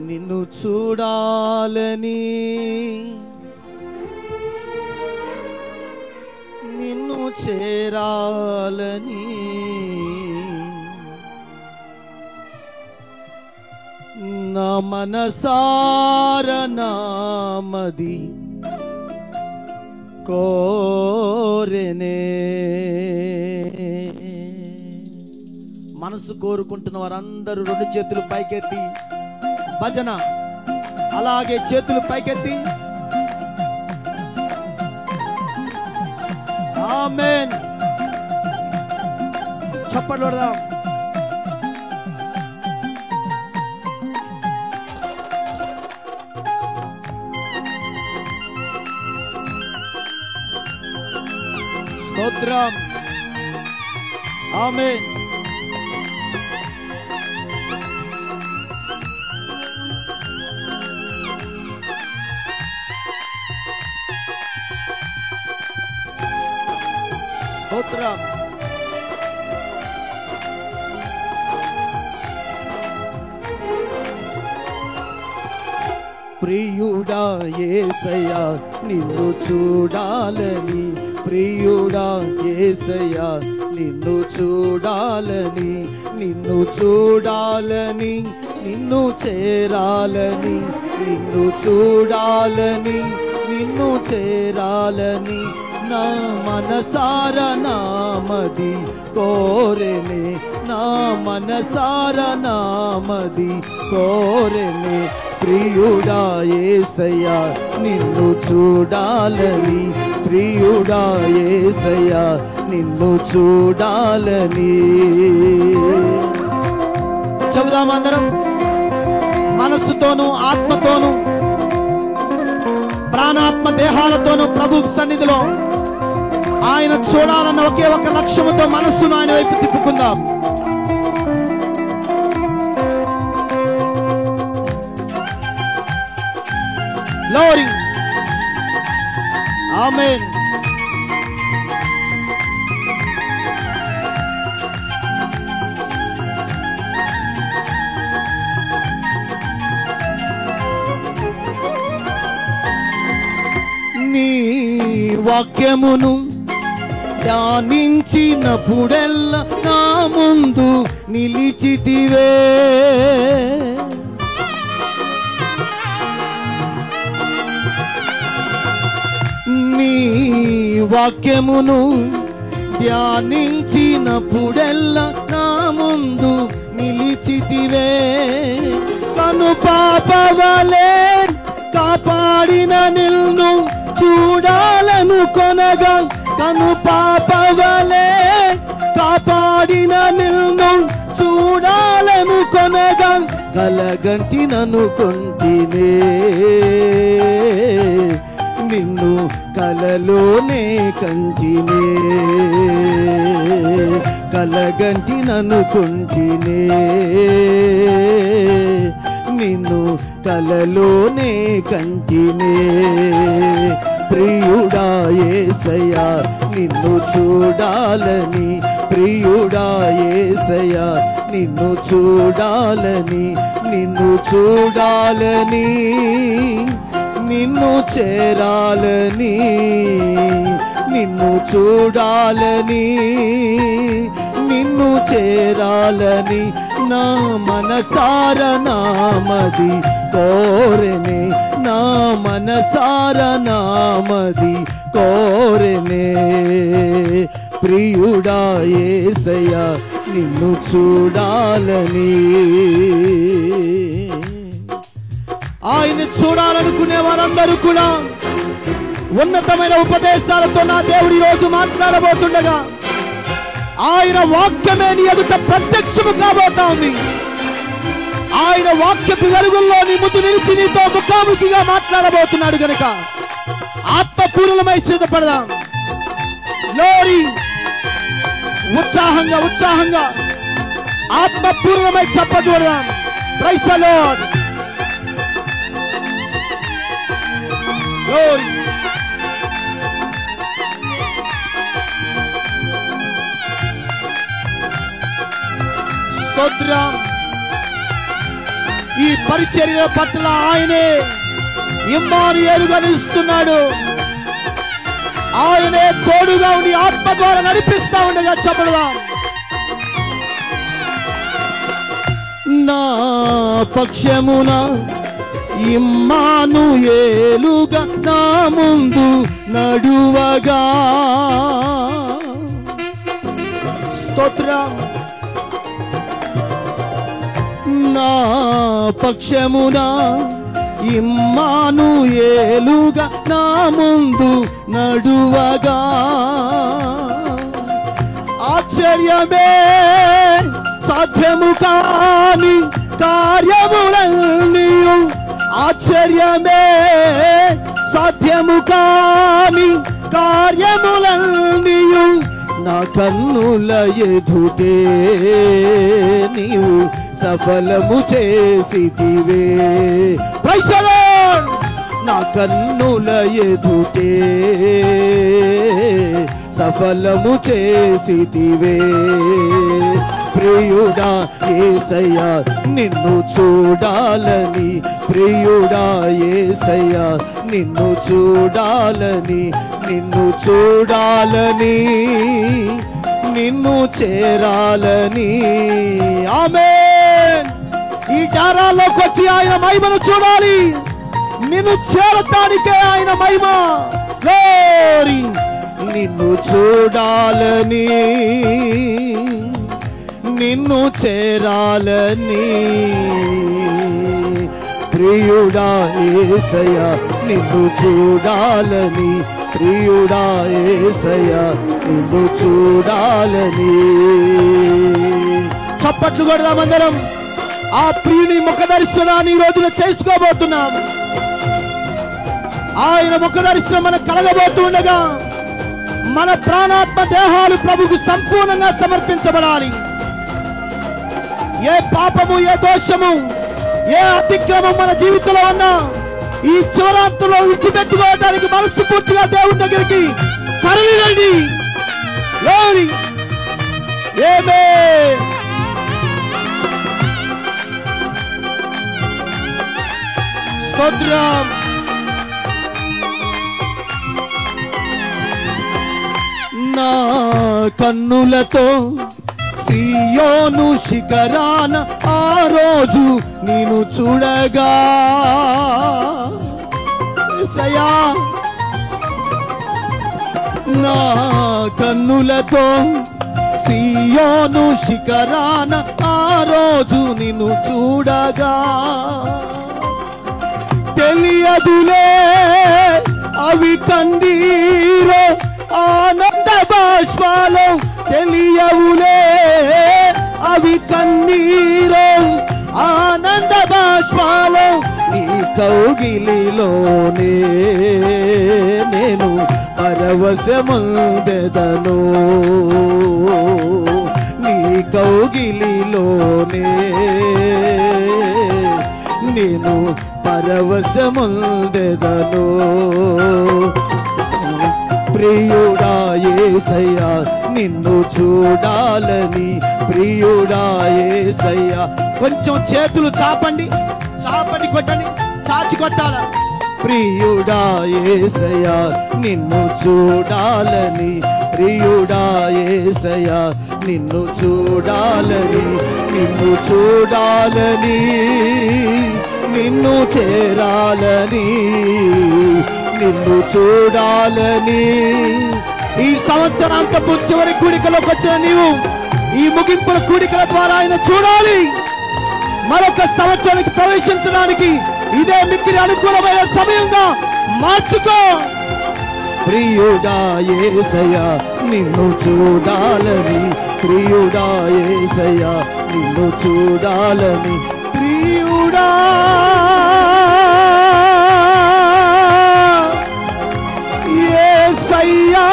నిన్ను చూడాలని, నిన్ను చేరాలని, నా మనసార నామది కోరెనే. మనసు కోరుకుంటున్న వారందరూ రెండు చేతులు పైకెత్తి భజన, అలాగే చేతులు పైకెత్తి ఆమేన్ చప్పట్లు కొడదాం. స్తోత్రం ఆమేన్. స్తోత్రం ప్రియుడా యేసయ్యా నిన్ను చూడాలని, ప్రియుడా యేసయ్యా నిన్ను చూడాలని, నిన్ను చూడాలని, నిన్ను చేరాలని, నిన్ను చూడాలని, నిన్ను చేరాలని, నా మనసార నామది కోరెనే, నా మనసార నామది కోరెనే. ప్రియుడా యేసయ్యా నిన్ను చూడాలని, ప్రియుడా యేసయ్యా నిన్ను చూడాలని. చెబుదాం అందరం మనస్సుతోనూ ఆత్మతోనూ ప్రాణాత్మ దేహాలతోనూ ప్రభు సన్నిధిలో ఆయన చూడాలన్న ఒకే ఒక లక్ష్యముతో మనస్సును ఆయన వైపు తిప్పుకుందాం. Glory. Amen. నీ వాక్యమును ధ్యానించినప్పుడెల్లా నా ముందు నిలిచితివే, నీ వాక్యమును ధ్యానించినప్పుడెల్లా నా ముందు నిలిచితివే. కను పాపవలే కాపాడిన నిన్ను చూడాలనుకొనగా, కను పాపవలే కాపాడిన నిన్ను చూడాలనుకొనగా, కలగంటిననుకొంటినే నిన్ను కలలోనే కంటినే, కలగంటిననుకొంటినే నిన్ను కలలోనే కంటినే. ప్రియుడా యేసయ్యా నిన్ను చూడాలని, ప్రియుడా యేసయ్యా నిన్ను చూడాలని, నిన్ను చూడాలని, నిన్ను చేరాలని, నిన్ను చూడాలని, నిన్ను చేరాలని, నా మనసార నామది కోరెనే, నా మనసార నామది కోరెనే. ప్రియుడా యేసయ్యా నిన్ను చూడాలని. ఆయన చూడాలనుకునే వారందరూ కూడా ఉన్నతమైన ఉపదేశాలతో నా దేవుడి రోజు మాట్లాడబోతుండగా ఆయన వాక్యమే నీ ఎదుట ప్రత్యక్షము కాబోతా ఉంది. ఆయన వాక్యపు వెలుగుల్లో నీ ముందు నిలిచి నీతో ముఖాముఖిగా మాట్లాడబోతున్నాడు గనుక ఆత్మపూర్ణమై సిద్ధపడదాం. గ్లోరీ. ఉత్సాహంగా ఉత్సాహంగా ఆత్మపూర్ణమై చప్పట్లు కొడదాం. Praise the lord. గ్లోరీ. స్తోత్రం. ఈ పరిచర్య పట్ల ఆయనే ఇమ్మానుయేలుగా నిలుస్తున్నాడు. ఆయనే తోడుగా ఉండి ఆత్మ ద్వారా నడిపిస్తా ఉండగా చెప్పడుగా. నా పక్షమున ఇమ్మానుయేలుగా నా ముందు నడువగా. స్తోత్రం. నా పక్షమున ఇమ్మానుయేలుగా నా ముందు నడువగా. ఆశ్చర్యమే సాధ్యము కాని కార్యములన్నీయు, ఆశ్చర్యమే సాధ్యము కాని కార్యములన్నీయు నా కన్నుల ఎదుటే నీవు సఫలము చేసితివే. Praise the lord. నా కన్నుల ఎదుటే సఫలము చేసితివే. ప్రియుడా యేసయ్యా నిన్ను చూడాలని, ప్రియుడా యేసయ్యా నిన్ను చూడాలని, నిన్ను చూడాలని, నిన్ను చేరాలని. ఆమేన్. ఈ దారాల్లోకి వచ్చి ఆయన మహిమను చూడాలి. నిన్ను చేరటానికే ఆయన మహిమ. గ్లోరీ. నిన్ను చూడాలని, నిన్ను చేరాలని. ప్రియుడా యేసయ్యా నిన్ను చూడాలని, ప్రియుడా యేసయ్యా నిన్ను చూడాలని. చప్పట్లు కొడదామందరం. ఆ ప్రియుని ముఖ దర్శనాన్ని ఈ రోజున చేసుకోబోతున్నాం. ఆయన ముఖ దర్శనం మనకు కలగబోతుండగా మన ప్రాణాత్మ దేహాలు ప్రభుకు సంపూర్ణంగా సమర్పించబడాలి. ఏ పాపము, ఏ దోషము, ఏ అతిక్రమం మన జీవితంలో ఉన్నా ఈ చివరాంతంలో విడిచిపెట్టుకోవడానికి మనస్సు పూర్తిగా దేవుని దగ్గరికి తరలిరండి. ఆమేన్. స్తోత్రం. నా కన్నులతో సియోను శిఖరాన ఆ రోజు నేను చూడగా. యేసయ్యా నా కన్నులతో సియోను శిఖరాన ఆ రోజు నిన్ను చూడగా. తెలియదులే అవి కన్నీరో ఆనంద బాష్పాలు, తెలియవులే అవి కన్నీరో ఆనంద బాష్పాలు. నీ కౌగిలిలోనే నేను పరవశమందెదను, నీ కౌగిలిలోనే నేను పరవశమందెదను. ప్రియుడా యేసయ్యా నిన్ను చూడాలని, ప్రియుడా యేసయ్యా. కొంచెం చేతులు చాపండి, చాపండి, కొట్టండి, చాచి కొట్టాల. ప్రియుడా యేసయ్యా నిన్ను చూడాలని, ప్రియుడా యేసయ్యా నిన్ను చూడాలని, నిన్ను చూడాలని, నిన్ను చేరాలని, నిన్ను చూడాలని. ఈ సంవత్సరాంతపు చివరి కూడికలోకి వచ్చిన నీవు ఈ ముగింపుల కూడికల ద్వారా ఆయన చూడాలి. మరొక సంవత్సరానికి ప్రవేశించడానికి ఇదే మిక్కిలి అనుకూలమైన సమయంగా మార్చుకో. ప్రియుడా యేసయ్యా నిన్ను చూడాలని, ప్రియుడా యేసయ్యా నిన్ను చూడాలని. ప్రియుడా యేసయ్యా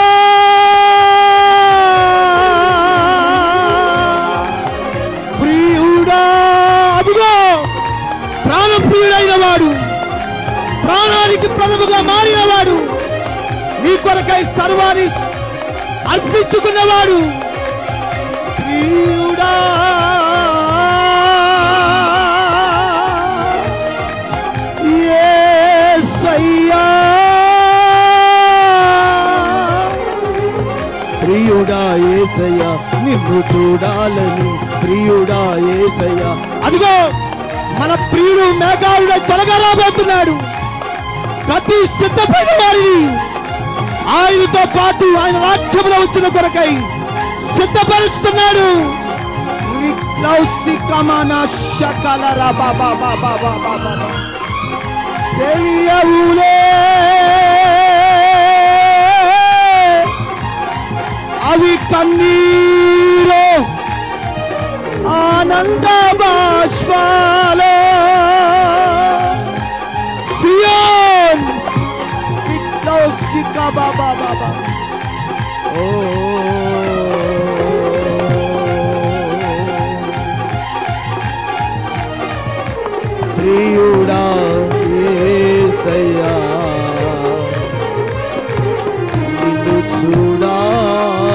ప్రియుడా. అదిగో ప్రాణం ప్రియుడైన వాడు, ప్రాణానికి ప్రథముగా మారినవాడు, నీ కొరకై సర్వాన్ని అర్పించుకున్నవాడు. ప్రియుడా ప్రియుడా యేసయ్యా నిన్ను చూడాలని ప్రియుడా యేసయ్యా. అదిగో మన ప్రియుడు మేఘాలులో త్వరగా రాబోతున్నాడు. ప్రతి సిద్ధపడిన వారిని ఆయనతో పాటు ఆయన రాజ్యంలో వచ్చిన కొరకై సిద్ధపరుస్తున్నాడు. అవి కన్నీరు ఆనంద బాష్పాలో సియోన్ విక్లౌసికా బాబా బాబా. ఓ ప్రియుడా యేసయ్యా నిన్ను